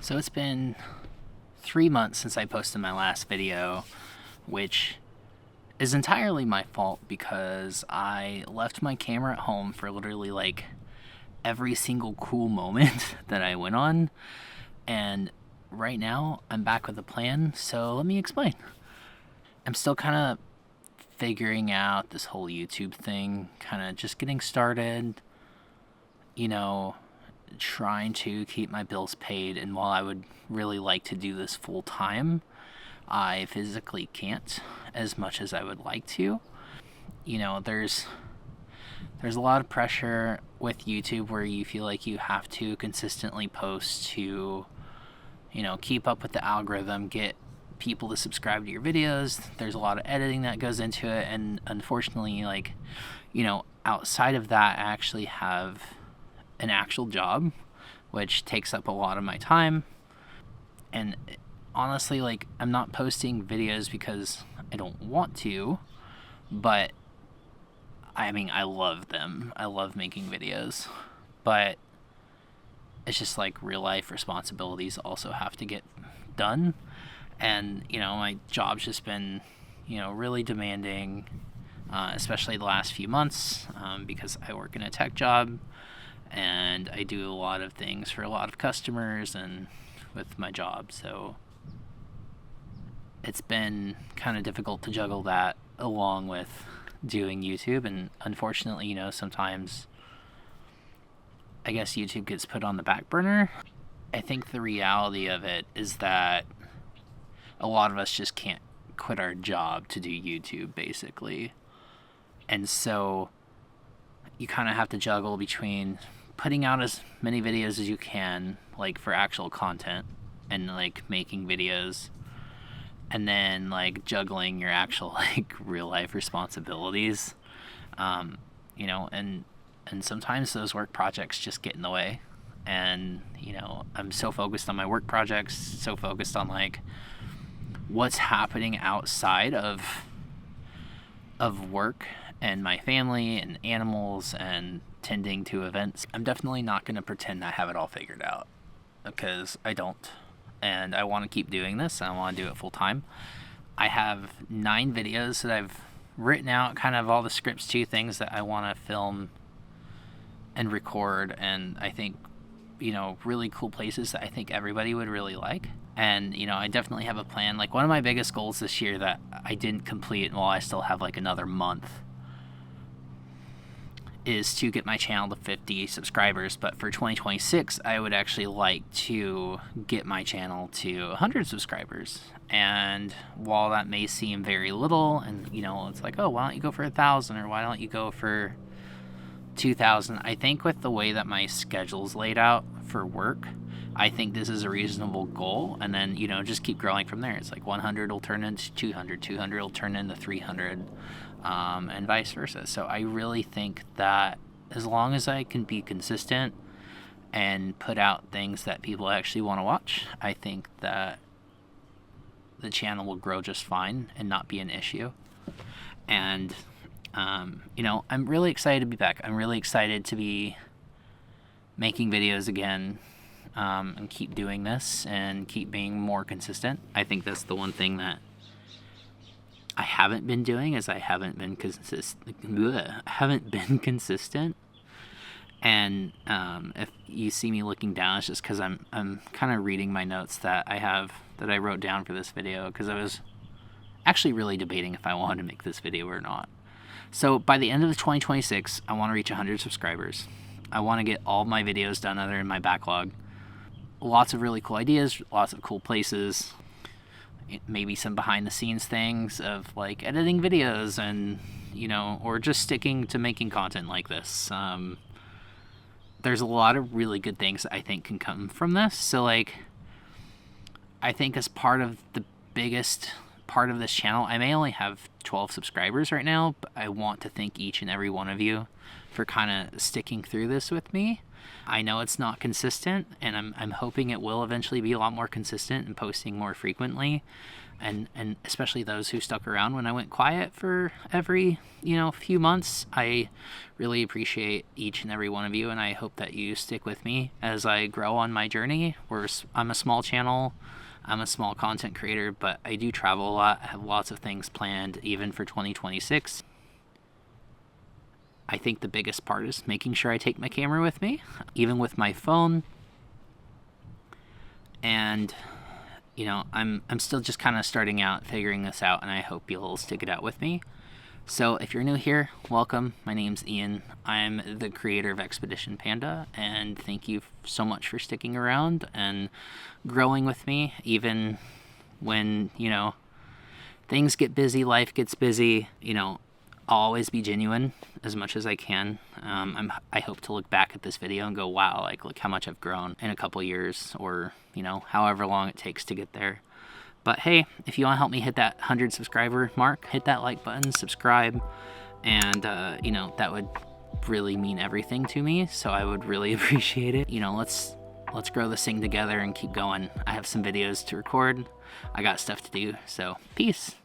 So it's been 3 months since I posted my last video, which is entirely my fault because I left my camera at home for literally like every single cool moment that I went on. And right now I'm back with a plan, so let me explain. I'm still kind of figuring out this whole YouTube thing, kind of just getting started, trying to keep my bills paid. And while I would really like to do this full time, I physically can't as much as I would like to. There's a lot of pressure with YouTube where you feel like you have to consistently post to, keep up with the algorithm, get people to subscribe to your videos. There's a lot of editing that goes into it, and unfortunately, outside of that, I actually have an actual job, which takes up a lot of my time. And honestly, I'm not posting videos because I don't want to, but I love them. I love making videos, but it's just real life responsibilities also have to get done. And, my job's just been, really demanding, especially the last few months, because I work in a tech job and I do a lot of things for a lot of customers and with my job. So it's been kind of difficult to juggle that along with doing YouTube. And unfortunately, sometimes I guess YouTube gets put on the back burner. I think the reality of it is that a lot of us just can't quit our job to do YouTube, basically. And so you kind of have to juggle between putting out as many videos as you can, for actual content, and making videos, and then juggling your actual real life responsibilities. And sometimes those work projects just get in the way. And I'm so focused on my work projects, so focused on what's happening outside of work and my family and animals and tending to events. I'm definitely not going to pretend I have it all figured out, because I don't. And I want to keep doing this, and I want to do it full time. I have 9 videos that I've written out, kind of all the scripts to things that I want to film and record, and I think, really cool places that I think everybody would really like. And, I definitely have a plan. One of my biggest goals this year that I didn't complete while I still have another month is to get my channel to 50 subscribers. But for 2026, I would actually like to get my channel to 100 subscribers. And while that may seem very little, and, it's oh, why don't you go for 1,000, or why don't you go for 2,000? I think with the way that my schedule's laid out for work, I think this is a reasonable goal, and then, just keep growing from there. It's 100 will turn into 200, 200 will turn into 300, and vice versa. So I really think that as long as I can be consistent and put out things that people actually want to watch, I think that the channel will grow just fine and not be an issue. And, I'm really excited to be back. I'm really excited to be making videos again. And keep doing this and keep being more consistent. I think that's the one thing that I haven't been doing, is I haven't been consistent. And if you see me looking down, it's just because I'm kind of reading my notes that I wrote down for this video, because I was actually really debating if I wanted to make this video or not. So by the end of 2026, I want to reach 100 subscribers. I want to get all my videos done that are in my backlog. Lots of really cool ideas, lots of cool places, maybe some behind the scenes things of editing videos, and or just sticking to making content like this. There's a lot of really good things that I think can come from this. So I think as part of the biggest part of this channel, I may only have 12 subscribers right now, but I want to thank each and every one of you for kind of sticking through this with me. I know it's not consistent, and I'm hoping it will eventually be a lot more consistent and posting more frequently. And especially those who stuck around when I went quiet for every, few months. I really appreciate each and every one of you, and I hope that you stick with me as I grow on my journey. I'm a small channel, I'm a small content creator, but I do travel a lot. I have lots of things planned, even for 2026. I think the biggest part is making sure I take my camera with me, even with my phone. And I'm still just kind of starting out, figuring this out, and I hope you'll stick it out with me. So if you're new here, welcome. My name's Ian. I'm the creator of Expedition Panda, and thank you so much for sticking around and growing with me, even when, things get busy, life gets busy. I'll always be genuine as much as I can. I hope to look back at this video and go, wow, look how much I've grown in a couple years, or, however long it takes to get there. But hey, if you want to help me hit that 100 subscriber mark, hit that like button, subscribe, and, that would really mean everything to me. So I would really appreciate it. Let's grow this thing together and keep going. I have some videos to record. I got stuff to do. So peace.